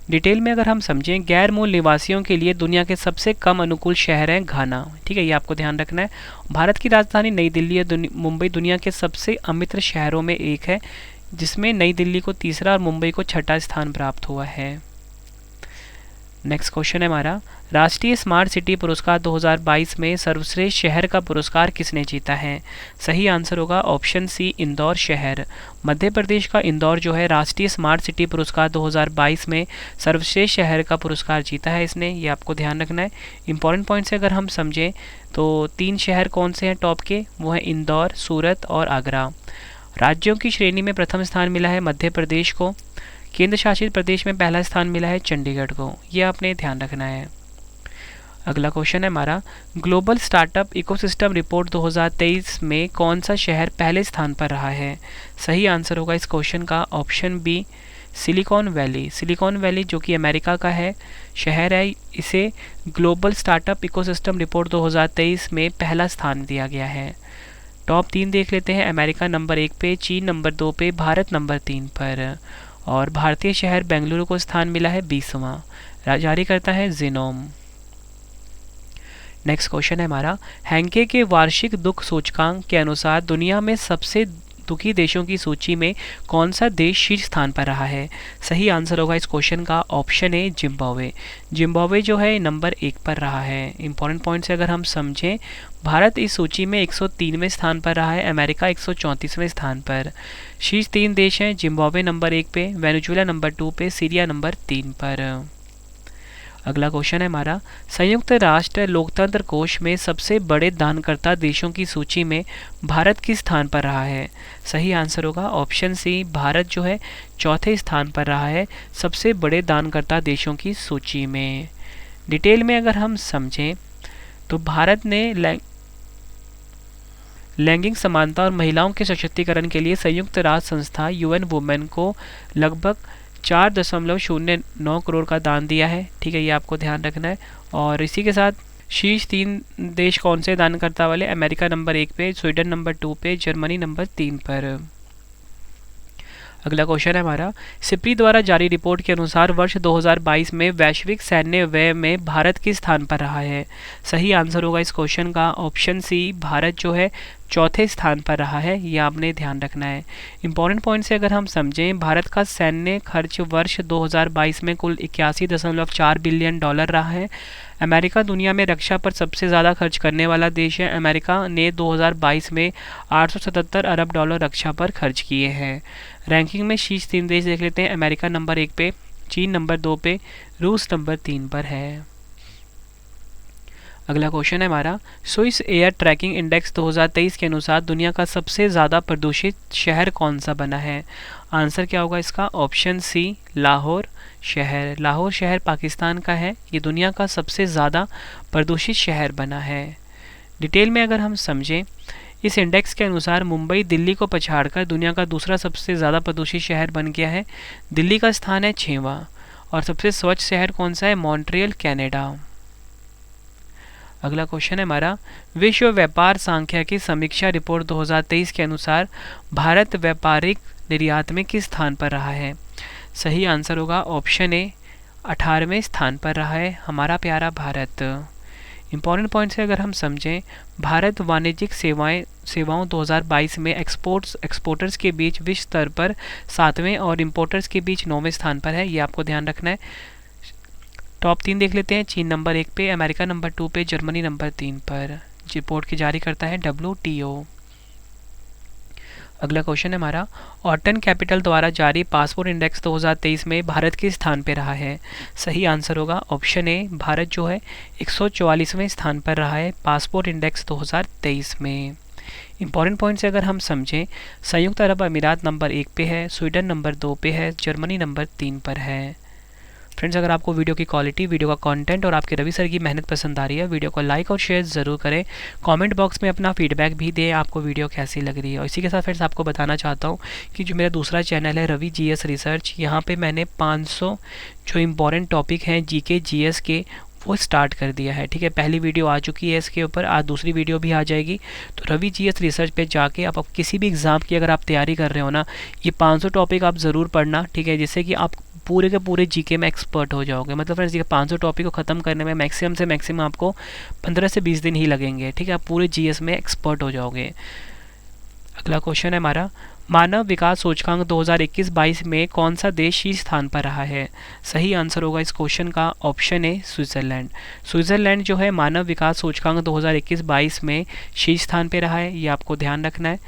डिटेल में अगर हम समझें, गैर मूल निवासियों के लिए दुनिया के सबसे कम अनुकूल शहर है घाना। ठीक है, ये आपको ध्यान रखना है। भारत की राजधानी नई दिल्ली है। मुंबई दुनिया के सबसे अमित्र शहरों में एक है, जिसमें नई दिल्ली को तीसरा और मुंबई को 6ठा स्थान प्राप्त हुआ है। नेक्स्ट क्वेश्चन है हमारा, राष्ट्रीय स्मार्ट सिटी पुरस्कार 2022 में सर्वश्रेष्ठ शहर का पुरस्कार किसने जीता है? सही आंसर होगा ऑप्शन सी, इंदौर शहर। मध्य प्रदेश का इंदौर जो है राष्ट्रीय स्मार्ट सिटी पुरस्कार 2022 में सर्वश्रेष्ठ शहर का पुरस्कार जीता है इसने। ये आपको ध्यान रखना है। इंपॉर्टेंट पॉइंट से अगर हम समझें तो 3 शहर कौन से हैं टॉप के? वो हैं इंदौर, सूरत और आगरा। राज्यों की श्रेणी में प्रथम स्थान मिला है मध्य प्रदेश को। केंद्र शासित प्रदेश में पहला स्थान मिला है चंडीगढ़ को। ये आपने ध्यान रखना है। अगला क्वेश्चन है हमारा, ग्लोबल स्टार्टअप इकोसिस्टम रिपोर्ट 2023 में कौन सा शहर पहले स्थान पर रहा है? सही आंसर होगा इस क्वेश्चन का option B, Silicon Valley. Silicon Valley जो कि अमेरिका का है शहर है, इसे ग्लोबल स्टार्टअप इकोसिस्टम रिपोर्ट 2023 में पहला स्थान दिया गया है। टॉप 3 देख लेते हैं। अमेरिका नंबर 1 पे, चीन नंबर 2 पे, भारत नंबर 3 पर। और भारतीय शहर बेंगलुरु को स्थान मिला है 20वां। जारी करता है जीनोम। नेक्स्ट क्वेश्चन है हमारा, हैंके के वार्षिक दुख सूचकांक के अनुसार दुनिया में सबसे दुखी देशों की सूची में कौन सा देश शीर्ष स्थान पर रहा है? सही आंसर होगा इस क्वेश्चन का ऑप्शन ए, जिम्बाब्वे। जिम्बाब्वे जो है नंबर 1 पर रहा है। इंपॉर्टेंट पॉइंट से अगर हम समझें, भारत इस सूची में 103वें स्थान पर रहा है, अमेरिका 134वें स्थान पर। शीर्ष 3 देश हैं, जिम्बाब्वे नंबर 1 पे, वेनेजुएला नंबर 2 पे, सीरिया नंबर 3 पर। अगला क्वेश्चन है हमारा, संयुक्त राष्ट्र लोकतंत्र कोष में सबसे बड़े दानकर्ता देशों की सूची में भारत किस स्थान पर रहा है? सही आंसर होगा ऑप्शन सी, भारत जो है 4थे स्थान पर रहा है सबसे बड़े दानकर्ता देशों की सूची में। डिटेल में अगर हम समझें तो भारत ने लैंगिक समानता और महिलाओं के सशक्तिकरण के लिए संयुक्त राष्ट्र संस्था UN वुमेन को लगभग 4.09 करोड़ का दान दिया है। ठीक है, ये आपको ध्यान रखना है। और इसी के साथ शीर्ष 3 देश कौन से दानकर्ता वाले? अमेरिका नंबर 1 पे, स्वीडन नंबर 2 पे, जर्मनी नंबर 3 पर। अगला क्वेश्चन है हमारा, सिप्री द्वारा जारी रिपोर्ट के अनुसार वर्ष 2022 में वैश्विक सैन्य व्यय में भारत किस स्थान पर रहा है? सही आंसर होगा इस क्वेश्चन का ऑप्शन सी, भारत जो है 4थे स्थान पर रहा है। ये आपने ध्यान रखना है। इंपॉर्टेंट पॉइंट से अगर हम समझें, भारत का सैन्य खर्च वर्ष 2022 में कुल 81.4 बिलियन डॉलर रहा है। अमेरिका दुनिया में रक्षा पर सबसे ज़्यादा खर्च करने वाला देश है। अमेरिका ने 2022 में 877 अरब डॉलर रक्षा पर खर्च किए हैं। रैंकिंग में शीर्ष 3 देश देख लेते हैं। अमेरिका नंबर 1 पे, चीन नंबर 2 पे, रूस नंबर 3 पर है। अगला क्वेश्चन है हमारा, स्विस एयर ट्रैकिंग इंडेक्स 2023 के अनुसार दुनिया का सबसे ज़्यादा प्रदूषित शहर कौन सा बना है? आंसर क्या होगा इसका? ऑप्शन सी, लाहौर शहर। लाहौर शहर पाकिस्तान का है। ये दुनिया का सबसे ज़्यादा प्रदूषित शहर बना है। डिटेल में अगर हम समझें, इस इंडेक्स के अनुसार मुंबई दिल्ली को पछाड़कर दुनिया का दूसरा सबसे ज़्यादा प्रदूषित शहर बन गया है। दिल्ली का स्थान है 6वां। और सबसे स्वच्छ शहर कौन सा है? Montreal, Canada. अगला क्वेश्चन है हमारा, विश्व व्यापार सांख्यिकी समीक्षा रिपोर्ट 2023 के अनुसार भारत व्यापारिक निर्यात में किस स्थान पर रहा है? सही आंसर होगा ऑप्शन ए, 18वें स्थान पर रहा है हमारा प्यारा भारत। इंपॉर्टेंट पॉइंट से अगर हम समझें, भारत वाणिज्यिक सेवाओं 2022 में एक्सपोर्टर्स के बीच विश्व स्तर पर 7वें और इंपोर्टर्स के बीच 9वें स्थान पर है। ये आपको ध्यान रखना है। टॉप 3 देख लेते हैं। चीन नंबर 1 पे, अमेरिका नंबर 2 पे, जर्मनी नंबर 3 पर। रिपोर्ट की जारी करता है WTO। अगला क्वेश्चन है हमारा, ऑटन कैपिटल द्वारा जारी पासपोर्ट इंडेक्स 2023 में भारत किस स्थान पर रहा है? सही आंसर होगा ऑप्शन ए, भारत जो है 144वें स्थान पर रहा है पासपोर्ट इंडेक्स 2023 में। इंपॉर्टेंट पॉइंट से अगर हम समझें, संयुक्त अरब अमीरात नंबर 1 पे है, स्वीडन नंबर 2 पे है, जर्मनी नंबर 3 पर है। फ्रेंड्स, अगर आपको वीडियो की क्वालिटी, वीडियो का कंटेंट और आपके रवि सर की मेहनत पसंद आ रही है, वीडियो को लाइक और शेयर ज़रूर करें। कमेंट बॉक्स में अपना फीडबैक भी दें, आपको वीडियो कैसी लग रही है। और इसी के साथ फ्रेंड्स आपको बताना चाहता हूँ कि जो मेरा दूसरा चैनल है रवि GS रिसर्च, यहाँ पे मैंने 500 जो इम्पॉर्टेंट टॉपिक हैं GK GS के, वो स्टार्ट कर दिया है। ठीक है, पहली वीडियो आ चुकी है इसके ऊपर, आज दूसरी वीडियो भी आ जाएगी। तो रवि GS रिसर्च पे जाके आप किसी भी एग्ज़ाम की अगर आप तैयारी कर रहे हो ना, ये 500 टॉपिक आप ज़रूर पढ़ना। ठीक है, जिससे कि आप पूरे के पूरे GK में एक्सपर्ट हो जाओगे। मतलब फ्रेंड्स, ये 500 टॉपिक को ख़त्म करने में मैक्सिमम से मैक्सिमम आपको 15 से 20 दिन ही लगेंगे। ठीक है, आप पूरे GS में एक्सपर्ट हो जाओगे। अगला क्वेश्चन है हमारा, मानव विकास सूचकांक 2021-22 में कौन सा देश शीर्ष स्थान पर रहा है? सही आंसर होगा इस क्वेश्चन का ऑप्शन ए, स्विट्ज़रलैंड। स्विट्ज़रलैंड जो है मानव विकास सूचकांक 2021-22 में शीर्ष स्थान पर रहा है, ये आपको ध्यान रखना है।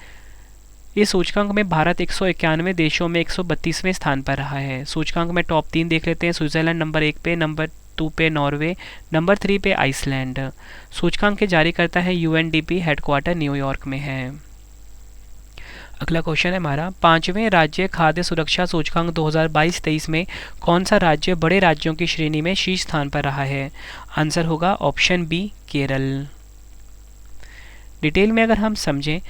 इस सूचकांक में भारत 191 देशों में 132वें स्थान पर रहा है। सूचकांक में टॉप 3 देख लेते हैं। स्विट्ज़रलैंड नंबर 1 पे, नंबर 2 पे नॉर्वे, नंबर 3 पे आइसलैंड। सूचकांक के जारी करता है UNDP, हेडक्वार्टर न्यूयॉर्क में है। अगला क्वेश्चन है हमारा, 5वें राज्य खाद्य सुरक्षा सूचकांक 2022-23 में कौन सा राज्य बड़े राज्यों की श्रेणी में शीर्ष स्थान पर रहा है? आंसर होगा ऑप्शन बी, केरल। डिटेल में अगर हम समझें,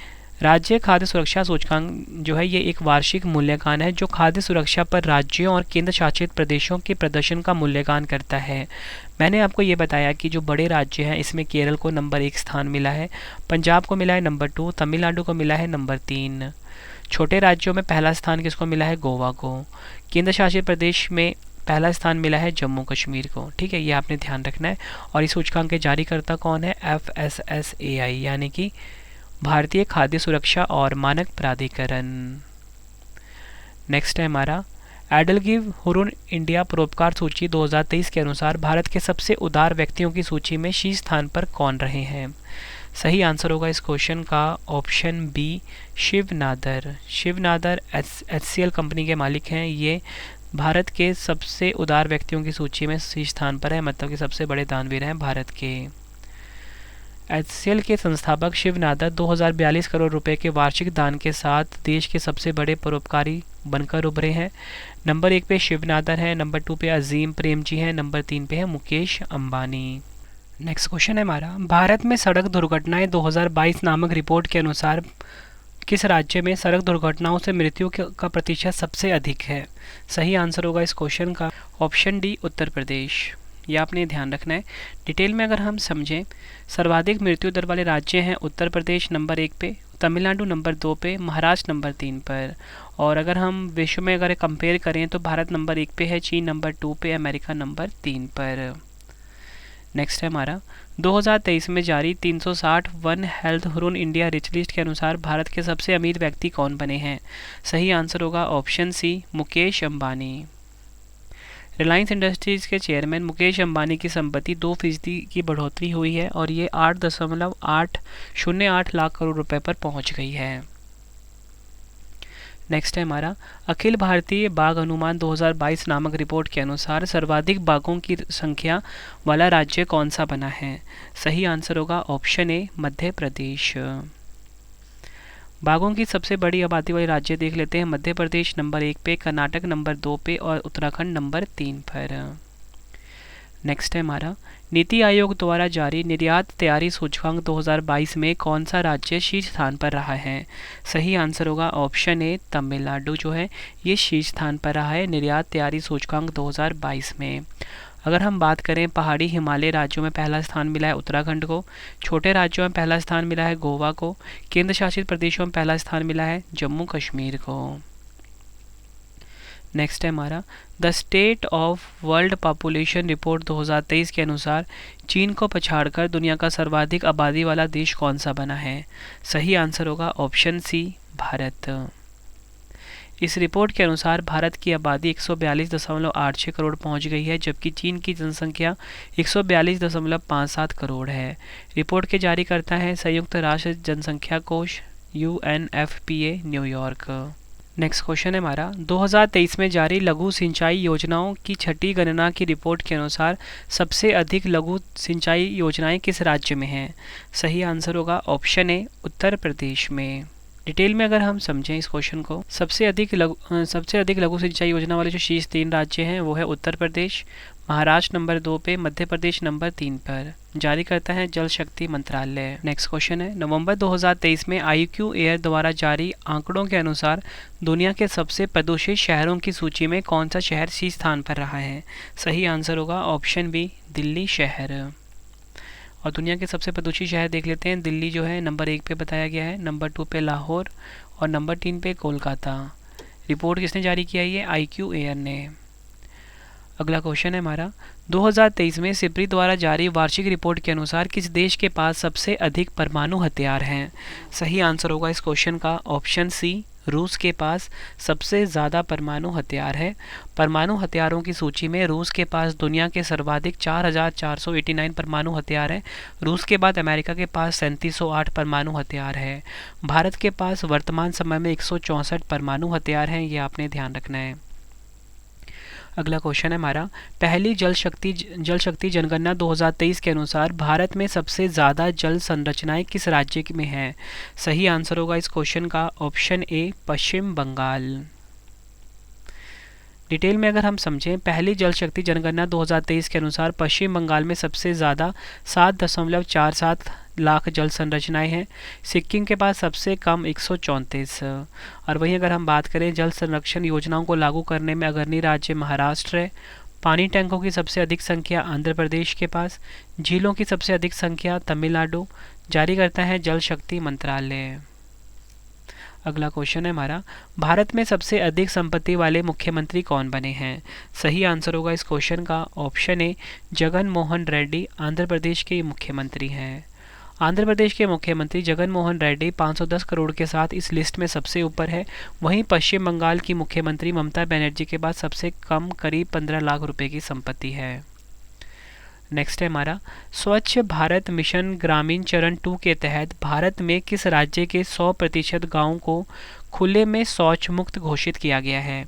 राज्य खाद्य सुरक्षा सूचकांक जो है ये एक वार्षिक मूल्यांकन है जो खाद्य सुरक्षा पर राज्यों और केंद्र शासित प्रदेशों के प्रदर्शन का मूल्यांकन करता है। मैंने आपको ये बताया कि जो बड़े राज्य हैं इसमें केरल को नंबर 1 स्थान मिला है, पंजाब को मिला है नंबर 2, तमिलनाडु को मिला है नंबर 3। छोटे राज्यों में पहला स्थान किसको मिला है? गोवा को। केंद्र शासित प्रदेश में पहला स्थान मिला है जम्मू कश्मीर को। ठीक है, ये आपने ध्यान रखना है। और इस सूचकांक के जारीकर्ता कौन है? FSSAI, यानी कि भारतीय खाद्य सुरक्षा और मानक प्राधिकरण। नेक्स्ट है हमारा, एडलगिव हुरुन इंडिया परोपकार सूची 2023 के अनुसार भारत के सबसे उदार व्यक्तियों की सूची में शीर्ष स्थान पर कौन रहे हैं? सही आंसर होगा इस क्वेश्चन का option B, Shiv Nadar. Shiv Nadar HCL company के मालिक हैं। ये भारत के सबसे उदार व्यक्तियों की सूची में शीर्ष स्थान पर है, मतलब कि सबसे बड़े दानवीर हैं भारत के। HCL के संस्थापक शिव नादर 2042 करोड़ रुपए के वार्षिक दान के साथ देश के सबसे बड़े परोपकारी बनकर उभरे हैं। नंबर 1 पे शिव नादर है, नंबर 2 पे अजीम प्रेमजी हैं, नंबर 3 पे है मुकेश अंबानी। नेक्स्ट क्वेश्चन है हमारा, भारत में सड़क दुर्घटनाएं 2022 नामक रिपोर्ट के अनुसार किस राज्य में सड़क दुर्घटनाओं से मृत्यु का प्रतिशत सबसे अधिक है? सही आंसर होगा इस क्वेश्चन का ऑप्शन डी, उत्तर प्रदेश। यह आपने ध्यान रखना है। डिटेल में अगर हम समझें, सर्वाधिक मृत्यु दर वाले राज्य हैं उत्तर प्रदेश नंबर 1 पे, तमिलनाडु नंबर 2 पे, महाराष्ट्र नंबर 3 पर। और अगर हम विश्व में अगर कंपेयर करें तो भारत नंबर 1 पे है, चीन नंबर 2 पे, अमेरिका नंबर 3 पर। नेक्स्ट है हमारा, 2023 में जारी 360 one health Hurun India rich list के अनुसार भारत के सबसे अमीर व्यक्ति कौन बने हैं? सही आंसर होगा option C, Mukesh Ambani. Reliance industries के चेयरमैन मुकेश अंबानी की संपत्ति 2% की बढ़ोतरी हुई है और ये 8.808 लाख करोड़ रुपए पर पहुंच गई है। नेक्स्ट है हमारा, अखिल भारतीय बाघ अनुमान 2022 नामक रिपोर्ट के अनुसार सर्वाधिक बाघों की संख्या वाला राज्य कौन सा बना है? सही आंसर होगा ऑप्शन ए, मध्य प्रदेश। बाघों की सबसे बड़ी आबादी वाले राज्य देख लेते हैं। मध्य प्रदेश नंबर 1 पे, कर्नाटक नंबर 2 पे और उत्तराखंड नंबर 3 पर। नेक्स्ट है हमारा, नीति आयोग द्वारा जारी निर्यात तैयारी सूचकांक 2022 में कौन सा राज्य शीर्ष स्थान पर रहा है? सही आंसर होगा ऑप्शन ए, तमिलनाडु जो है ये शीर्ष स्थान पर रहा है निर्यात तैयारी सूचकांक 2022 में। अगर हम बात करें, पहाड़ी हिमालय राज्यों में पहला स्थान मिला है उत्तराखंड को, छोटे राज्यों में पहला स्थान मिला है गोवा को, केंद्र शासित प्रदेशों में पहला स्थान मिला है जम्मू कश्मीर को। नेक्स्ट है हमारा, the state of world population report 2023 के अनुसार चीन को पछाड़कर दुनिया का सर्वाधिक आबादी वाला देश कौन सा बना है? सही आंसर होगा ऑप्शन सी, भारत। इस रिपोर्ट के अनुसार भारत की आबादी 142.86 करोड़ पहुंच गई है, जबकि चीन की जनसंख्या 142.57 करोड़ है। रिपोर्ट के जारीकर्ता हैं संयुक्त राष्ट्र जनसंख्या कोष UNFPA न्यूयॉर्क। नेक्स्ट क्वेश्चन है हमारा, 2023 में जारी लघु सिंचाई योजनाओं की छठी गणना की रिपोर्ट के अनुसार सबसे अधिक लघु सिंचाई योजनाएं किस राज्य में हैं? सही आंसर होगा ऑप्शन ए उत्तर प्रदेश में। डिटेल में अगर हम समझें इस क्वेश्चन को, सबसे अधिक लघु सिंचाई योजना वाले जो शीर्ष 3 राज्य हैं वो है उत्तर प्रदेश, महाराष्ट्र नंबर 2 पे, मध्य प्रदेश नंबर 3 पर। जारी करता है जल शक्ति मंत्रालय। नेक्स्ट क्वेश्चन है, नवंबर 2023 में IQAir द्वारा जारी आंकड़ों के अनुसार दुनिया के सबसे प्रदूषित शहरों की सूची में कौन सा शहर शीर्ष स्थान पर रहा है? सही आंसर होगा ऑप्शन बी दिल्ली शहर। और दुनिया के सबसे प्रदूषित शहर देख लेते हैं। दिल्ली जो है नंबर 1 पे बताया गया है, नंबर 2 पे लाहौर और नंबर 3 पे कोलकाता। रिपोर्ट किसने जारी किया है? ये IQAir ने। अगला क्वेश्चन है हमारा, 2023 में सिप्री द्वारा जारी वार्षिक रिपोर्ट के अनुसार किस देश के पास सबसे अधिक परमाणु हथियार हैं? सही आंसर होगा इस क्वेश्चन का ऑप्शन सी रूस के पास सबसे ज़्यादा परमाणु हथियार है। परमाणु हथियारों की सूची में रूस के पास दुनिया के सर्वाधिक 4,489 परमाणु हथियार हैं। रूस के बाद अमेरिका के पास 3708 परमाणु हथियार है। भारत के पास वर्तमान समय में 164 परमाणु हथियार हैं, ये आपने ध्यान रखना है। अगला क्वेश्चन है हमारा, पहली जल शक्ति जनगणना 2023 के अनुसार भारत में सबसे ज़्यादा जल संरचनाएं किस राज्य में हैं? सही आंसर होगा इस क्वेश्चन का option A Paschim Bengal. Detail में अगर हम समझें, पहली जल शक्ति जनगणना 2023 के अनुसार पश्चिम बंगाल में सबसे ज़्यादा 7.47 लाख जल संरचनाएं हैं। सिक्किम के पास सबसे कम 134। और वहीं अगर हम बात करें जल संरक्षण योजनाओं को लागू करने में अग्रणी राज्य महाराष्ट्र है। पानी टैंकों की सबसे अधिक संख्या आंध्र प्रदेश के पास। झीलों की सबसे अधिक संख्या तमिलनाडु। जारी करता है जल शक्ति मंत्रालय। अगला क्वेश्चन है हमारा, भारत में सबसे अधिक संपत्ति वाले मुख्यमंत्री कौन बने हैं? सही आंसर होगा इस क्वेश्चन का ऑप्शन ए जगन मोहन रेड्डी आंध्र प्रदेश के मुख्यमंत्री हैं। आंध्र प्रदेश के मुख्यमंत्री जगन मोहन रेड्डी 510 करोड़ के साथ इस लिस्ट में सबसे ऊपर है। वहीं पश्चिम बंगाल की मुख्यमंत्री ममता बनर्जी के बाद सबसे कम करीब 15 लाख रुपए की संपत्ति है। नेक्स्ट है हमारा, स्वच्छ भारत मिशन ग्रामीण चरण 2 के तहत भारत में किस राज्य के 100% गाँव को खुले में शौच मुक्त घोषित किया गया है?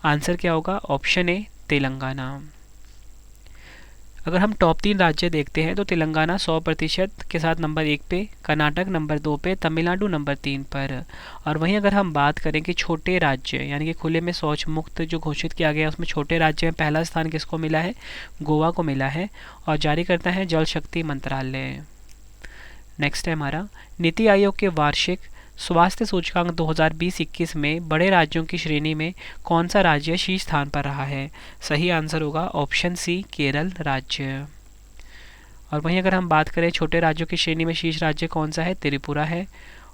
आंसर क्या होगा? Option A Telangana. अगर हम टॉप 3 राज्य देखते हैं तो तेलंगाना 100% के साथ नंबर 1 पे, कर्नाटक नंबर 2 पे, तमिलनाडु नंबर 3 पर। और वहीं अगर हम बात करें कि छोटे राज्य यानी कि खुले में शौच मुक्त जो घोषित किया गया उसमें छोटे राज्य में पहला स्थान किसको मिला है? गोवा को मिला है। और जारी करता है जल शक्ति मंत्रालय। नेक्स्ट है हमारा, नीति आयोग के वार्षिक स्वास्थ्य सूचकांक 2020-21 में बड़े राज्यों की श्रेणी में कौन सा राज्य शीर्ष स्थान पर रहा है? सही आंसर होगा ऑप्शन सी केरल राज्य। और वहीं अगर हम बात करें छोटे राज्यों की श्रेणी में शीर्ष राज्य कौन सा है? त्रिपुरा है।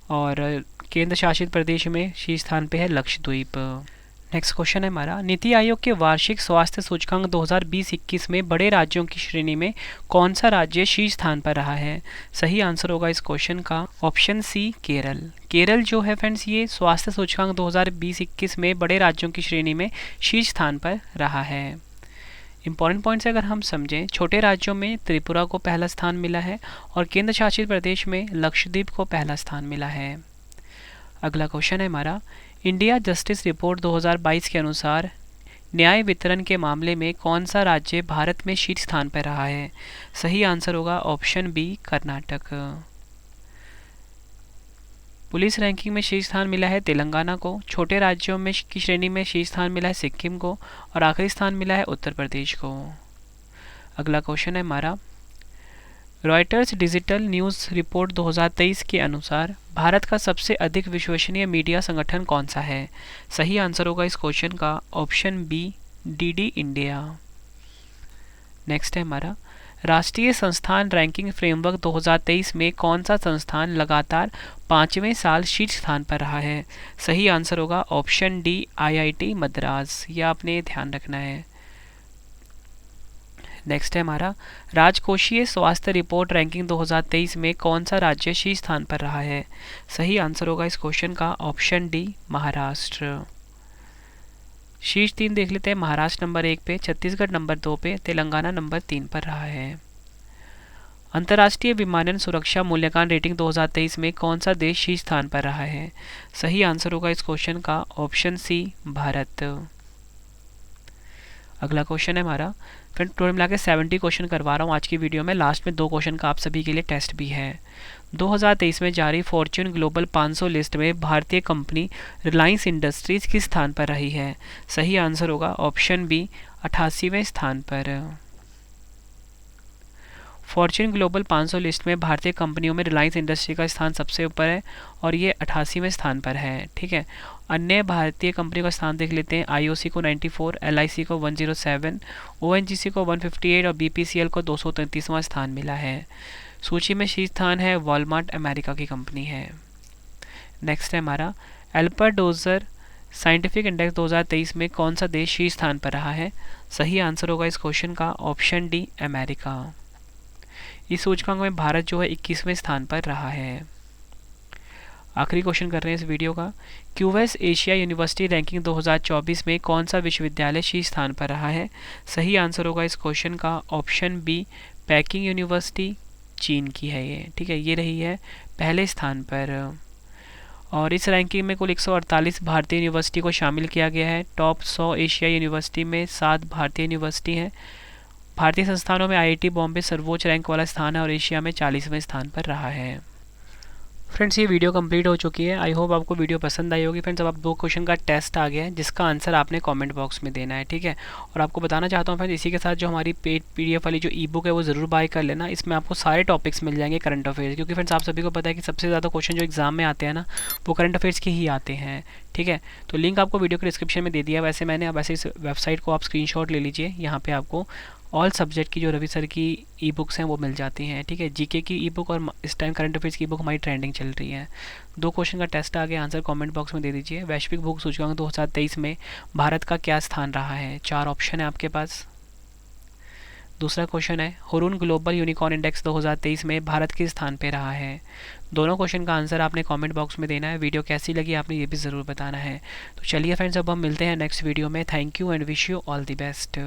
और केंद्र शासित प्रदेश में शीर्ष स्थान पे है लक्षद्वीप। नेक्स्ट क्वेश्चन है हमारा, नीति आयोग के वार्षिक स्वास्थ्य सूचकांक 2020-21 में बड़े राज्यों की श्रेणी में कौन सा राज्य शीर्ष स्थान पर रहा है? सही आंसर होगा इस क्वेश्चन का ऑप्शन सी केरल। केरल जो है फ्रेंड्स ये स्वास्थ्य सूचकांक 2020-21 में बड़े राज्यों की श्रेणी में शीर्ष स्थान पर रहा है। इंपॉर्टेंट पॉइंट्स अगर हम समझें, छोटे राज्यों में त्रिपुरा को पहला स्थान मिला है और केंद्र शासित प्रदेश में लक्षद्वीप को पहला स्थान मिला है। अगला क्वेश्चन है हमारा, इंडिया जस्टिस रिपोर्ट 2022 के अनुसार न्याय वितरण के मामले में कौन सा राज्य भारत में शीर्ष स्थान पर रहा है? सही आंसर होगा option B Karnataka. Police ranking में शीर्ष स्थान मिला है तेलंगाना को। छोटे राज्यों में की श्रेणी में शीर्ष स्थान मिला है सिक्किम को और आखिरी स्थान मिला है उत्तर प्रदेश को। अगला क्वेश्चन है हमारा, रॉयटर्स डिजिटल न्यूज़ रिपोर्ट 2023 के अनुसार भारत का सबसे अधिक विश्वसनीय मीडिया संगठन कौन सा है? सही आंसर होगा इस क्वेश्चन का option B DD India. Next है हमारा, राष्ट्रीय संस्थान रैंकिंग फ्रेमवर्क 2023 में कौन सा संस्थान लगातार 5वें साल शीर्ष स्थान पर रहा है? सही आंसर होगा ऑप्शन डी IIT मद्रास। यह आपने ध्यान रखना है। नेक्स्ट है हमारा, राजकोषीय स्वास्थ्य रिपोर्ट रैंकिंग 2023 में कौन सा राज्य शीर्ष स्थान पर रहा है? सही आंसर होगा इस क्वेश्चन का ऑप्शन डी महाराष्ट्र। शीर्ष 3 देख लेते हैं। महाराष्ट्र नंबर 1 पे, छत्तीसगढ़ नंबर 2 पे, तेलंगाना नंबर 3 पर रहा है। अंतर्राष्ट्रीय विमानन सुरक्षा मूल्यांकन रेटिंग 2023 में कौन सा देश शीर्ष स्थान पर रहा है? सही आंसर होगा इस क्वेश्चन का ऑप्शन सी, भारत। अगला क्वेश्चन है हमारा, फ्रेंड टोटल मिला के 70 क्वेश्चन करवा रहा हूँ आज की वीडियो में। लास्ट में 2 क्वेश्चन का आप सभी के लिए टेस्ट भी है। 2023 में जारी फॉर्च्यून ग्लोबल 500 लिस्ट में भारतीय कंपनी रिलायंस इंडस्ट्रीज किस स्थान पर रही है? सही आंसर होगा ऑप्शन बी, 88वें स्थान पर। फॉर्च्यून ग्लोबल 500 लिस्ट में भारतीय कंपनियों में रिलायंस इंडस्ट्री का स्थान सबसे ऊपर है और ये 88वें स्थान पर है। ठीक है, अन्य भारतीय कंपनी का स्थान देख लेते हैं। आईओसी को 94, एलआईसी को 107, ओएनजीसी को 158 और बीपीसीएल को 233वां स्थान मिला है। सूची में शीर्ष स्थान है वॉलमार्ट, अमेरिका की कंपनी है। नेक्स्ट है हमारा, एल्पर डोजर साइंटिफिक इंडेक्स 2023 में कौन सा देश शीर्ष स्थान पर रहा है? सही आंसर होगा इस क्वेश्चन का ऑप्शन डी, अमेरिका। इस सूचकांक में भारत जो है 21वें स्थान पर रहा है। आखिरी क्वेश्चन कर रहे हैं इस वीडियो का, क्यूएस एशिया यूनिवर्सिटी रैंकिंग 2024 में कौन सा विश्वविद्यालय शीर्ष स्थान पर रहा है? सही आंसर होगा इस क्वेश्चन का ऑप्शन बी, पेकिंग यूनिवर्सिटी, चीन की है ये। ठीक है, ये रही है पहले स्थान पर। और इस रैंकिंग में कुल 148 भारतीय यूनिवर्सिटी को शामिल किया गया है। टॉप 100 एशिया यूनिवर्सिटी में 7 भारतीय यूनिवर्सिटी हैं। भारतीय संस्थानों में आईआईटी बॉम्बे सर्वोच्च रैंक वाला स्थान है और एशिया में 40वें स्थान पर रहा है। फ्रेंड्स ये वीडियो कंप्लीट हो चुकी है। आई होप आपको वीडियो पसंद आई होगी। फ्रेंड्स अब आप 2 क्वेश्चन का टेस्ट आ गया है जिसका आंसर आपने कमेंट बॉक्स में देना है। ठीक है, और आपको बताना चाहता हूँ फ्रेंड्स, इसी के साथ जो हमारी पेड पीडीएफ वाली जो ई बुक है वो ज़रूर बाय कर लेना। इसमें आपको सारे टॉपिक्स मिल जाएंगे करंट अफेयर्स, क्योंकि फ्रेंड्स आप सभी को पता है कि सबसे ज़्यादा क्वेश्चन जो एग्जाम में आते हैं ना वो करंट अफेयर्स के ही आते हैं। ठीक है, तो लिंक आपको वीडियो के डिस्क्रिप्शन में दे दिया। वैसे मैंने अब ऐसे इस वेबसाइट को आप स्क्रीनशॉट ले लीजिए, यहाँ पे आपको ऑल सब्जेक्ट की जो रवि सर की ई बुक्स हैं वो मिल जाती हैं। ठीक है, जीके की ई बुक और इस टाइम करंट अफेयर्स की बुक हमारी ट्रेंडिंग चल रही है। 2 क्वेश्चन का टेस्ट आ गया, आंसर कमेंट बॉक्स में दे दीजिए। वैश्विक भूख सूचकांक 2023 में भारत का क्या स्थान रहा है? 4 ऑप्शन है आपके पास। दूसरा क्वेश्चन है, हुरून ग्लोबल यूनिकॉर्न इंडेक्स 2023 में भारत किस स्थान पे रहा है? दोनों क्वेश्चन का आंसर आपने कमेंट बॉक्स में देना है। वीडियो कैसी लगी आपने ये भी ज़रूर बताना है। तो चलिए फ्रेंड्स, अब हम मिलते हैं नेक्स्ट वीडियो में। Thank you and wish you all the best.